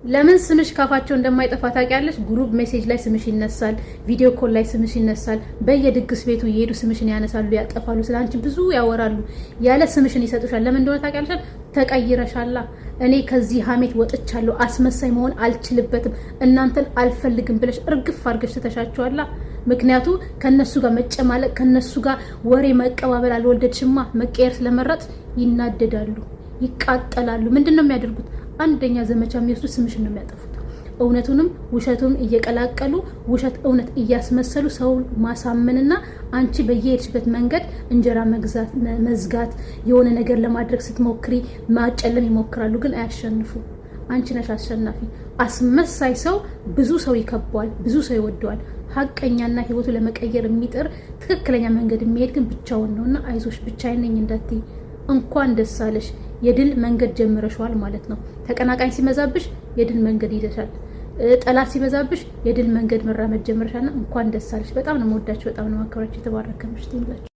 ለምን ስምሽ ካፋቸው እንደማይጠፋ ታውቂያለሽ? ግሩፕ ሜሴጅ ላይ ስምሽ ይነሳል፣ ቪዲዮ ኮል ላይ ስምሽ ይነሳል። በየድግስ ቤቱ እየሄዱ ስምሽን ያነሳሉ፣ ያጠፋሉ፣ ስለአንቺ ብዙ ያወራሉ። ያለ ስምሽን ይሰጡሻል። ለምን እንደሆነ ታውቂያለሽ? ተቀይረሻላ። እኔ ከዚህ ሀሜት ወጥቻለሁ፣ አስመሳይ መሆን አልችልበትም፣ እናንተን አልፈልግም ብለሽ እርግፍ አድርገሽ ትተሻቸዋላ። ምክንያቱ ከነሱ ጋር መጨማለቅ፣ ከነሱ ጋር ወሬ መቀባበል አልወደድሽማ። መቀየር ስለመረጥ ይናደዳሉ፣ ይቃጠላሉ። ምንድነው የሚያደርጉት? አንደኛ ዘመቻ የሚወስዱ ስምሽን ነው የሚያጠፉት። እውነቱንም ውሸቱን እየቀላቀሉ ውሸት እውነት እያስመሰሉ ሰው ማሳመንና አንቺ በየሄድሽበት መንገድ እንጀራ መዝጋት የሆነ ነገር ለማድረግ ስትሞክሪ ማጨለም ይሞክራሉ፣ ግን አያሸንፉ። አንቺ ነሽ አሸናፊ። አስመሳይ ሰው ብዙ ሰው ይከበዋል፣ ብዙ ሰው ይወደዋል። ሀቀኛና ህይወቱ ለመቀየር የሚጥር ትክክለኛ መንገድ የሚሄድ ግን ብቻውን ነውና አይዞሽ፣ ብቻዬን ነኝ እንዳትይ። እንኳን ደስ አለሽ፣ የድል መንገድ ጀምረሽዋል ማለት ነው። ተቀናቃኝ ሲመዛብሽ የድል መንገድ ይደሻል። ጠላት ሲበዛብሽ የድል መንገድ መራመድ ጀምረሻልና እንኳን ደስ አለሽ። በጣም ነው የምወዳችሁ፣ በጣም ነው ማከብራችሁ። የተባረከ ምሽት ይሁንላችሁ።